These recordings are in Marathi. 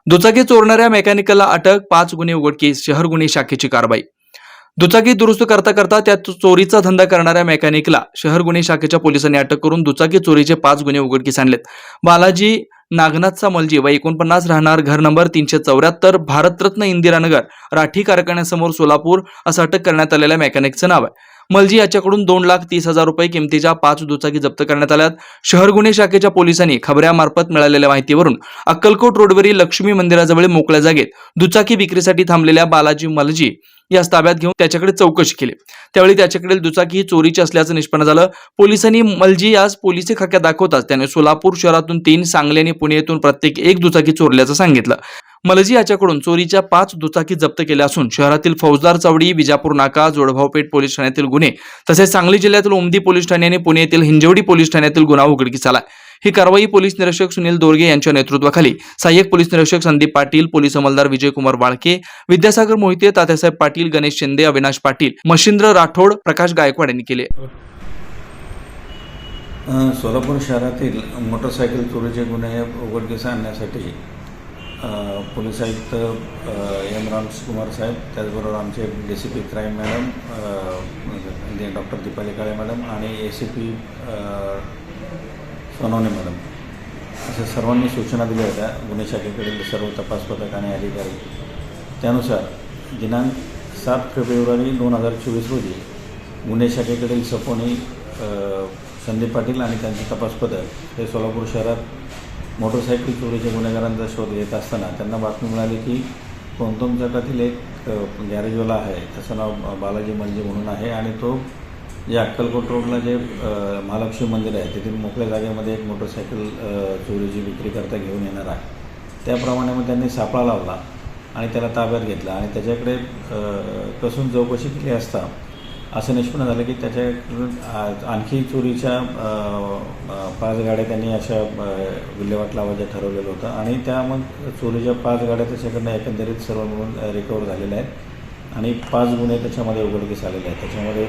दुचाकी चोरणाऱ्या मेकॅनिकलला अटक, 5 गुन्हे उघडकीस, शहर गुन्हे शाखेची कारवाई। दुचाकी दुरुस्त करता करता त्यात चोरीचा धंदा करणाऱ्या मेकॅनिकला शहर गुन्हे शाखेच्या पोलिसांनी अटक करून दुचाकी चोरीचे 5 गुन्हे उघडकीस आणलेत। बालाजी नागनाथचा मलजी वय 49 राहणार घर नंबर 374 भारतरत्न इंदिरानगर राठी कारखान्यासमोर सोलापूर असं अटक करण्यात आलेल्या मेकॅनिकचं नाव आहे। मलजी याच्याकडून 2,30,000 रुपये किमतीच्या 5 दुचाकी जप्त करण्यात आल्यात। शहर गुन्हे शाखेच्या पोलिसांनी खबऱ्यामार्फत मिळालेल्या माहितीवरून अक्कलकोट रोडवरील लक्ष्मी मंदिराजवळ मोकळ्या जागेत दुचाकी विक्रीसाठी थांबलेल्या बालाजी मलजी यास ताब्यात घेऊन त्याच्याकडे चौकशी केली। त्यावेळी त्याच्याकडील दुचाकी ही चोरीची असल्याचं निष्पन्न झालं। पोलिसांनी मलजी यास पोलिसी खाक्यात दाखवताच त्याने सोलापूर शहरातून 3, सांगली आणि पुणे येथून प्रत्येक 1 दुचाकी चोरल्याचं सांगितलं। मलजी याच्याकडून चोरीच्या 5 दुचाकी जप्त केल्या असून शहरातील फौजदार चौडी, विजापूर नाका, जोडभावपेठ पोलीस ठाण्यातील गुन्हे तसेच सांगली जिल्ह्यातील उमदी पोलीस ठाणे आणि पुणे येथील हिंजवडी पोलीस ठाण्यातील गुन्हा उघडकीस आला। ही कारवाई पोलीस निरीक्षक सुनील दोरगे यांच्या नेतृत्वाखाली सहाय्यक पोलीस निरीक्षक संदीप पाटील, पोलीस अंमलदार विजयकुमार वाळके, विद्यासागर मोहिते, तात्यासाहेब पाटील, गणेश शिंदे, अविनाश पाटील, मशिंद्र राठोड, प्रकाश गायकवाड यांनी केले। सोलापूर शहरातील मोटरसायकल चोरीचे गुन्हे उघडकीस आणण्यासाठी पोलीस आयुक्त एम रामकुमार साहेब, त्याचबरोबर आमचे DCP crime madam doctor Deepali Kale madam आणि ACP सोनवणे मॅडम अशा सर्वांनी सूचना दिल्या होत्या गुन्हे शाखेकडील सर्व तपास पथक आणि अधिकारी। त्यानुसार दिनांक 7 फेब्रुवारी 2024 रोजी गुन्हे शाखेकडील सपोनी संदीप पाटील आणि त्यांचे तपास पथक हे सोलापूर शहरात मोटरसायकल चोरीच्या गुन्हेगारांचा शोध घेत असताना त्यांना बातमी मिळाली की कोणतम चौकातील एक गॅरेजवाला आहे, त्याचं नाव बालाजी मलजी म्हणून आहे आणि तो जे अक्कलकोट रोडला जे महालक्ष्मी मंदिर आहे तेथील मोकळ्या जागेमध्ये एक मोटरसायकल चोरीची विक्री करता घेऊन येणार आहे। त्याप्रमाणे मग त्यांनी सापळा लावला आणि त्याला ताब्यात घेतला आणि त्याच्याकडे कसून चौकशी केली असता असं निष्पन्न झालं की त्याच्याकडून आणखी चोरीच्या 5 गाड्या त्यांनी अशा विल्हेवाट लावायचं ठरवलेलं होतं आणि त्या मग चोरीच्या 5 गाड्या त्याच्याकडनं एकंदरीत सर्व मिळून रिकवर झालेल्या आहेत आणि 5 गुन्हे त्याच्यामध्ये उघडकीस आलेले आहेत। त्याच्यामध्ये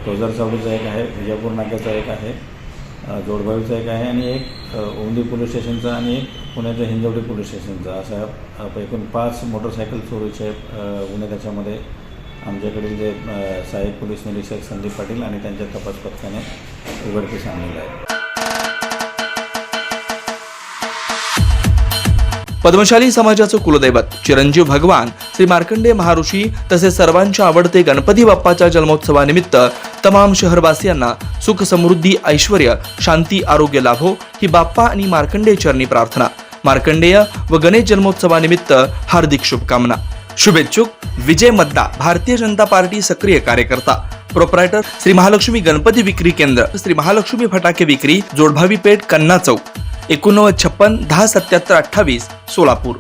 फौजदार चौडीचा एक आहे, विजापूर नाक्याचा एक आहे, जोडभावीचा एक आहे आणि एक उमदी पोलीस स्टेशनचा आणि एक पुण्याच्या हिंजवडी पोलीस स्टेशनचा असा एकूण 5 मोटरसायकल चोरीचे गुन्हे त्याच्यामध्ये आमच्याकडील जे सहाय्यक पोलीस निरीक्षक संदीप पाटील आणि त्यांच्या तपास पथकाने उघडकीस आणलेलं आहे। पद्मशाली समाजाचं कुलदैवत चिरंजीव भगवान श्री मार्कंडेय महर्षी तसेच सर्वांचे आवडते गणपती बाप्पाच्या जन्मोत्सवानिमित्त तमाम शहरवासियांना सुख समृद्धी ऐश्वर्य शांती आरोग्य लाभो ही बाप्पा आणि मार्कंडेय चरणी प्रार्थना। मार्कंडेय व गणेश जन्मोत्सवानिमित्त हार्दिक शुभकामना। शुभेच्छुक विजय मद्दा, भारतीय जनता पार्टी सक्रिय कार्यकर्ता, प्रोप्रायटर श्री महालक्ष्मी गणपती विक्री केंद्र, श्री महालक्ष्मी फटाके विक्री, जोडभावी पेठ, कन्ना चौक, 8956 10 77 28 सोलापूर।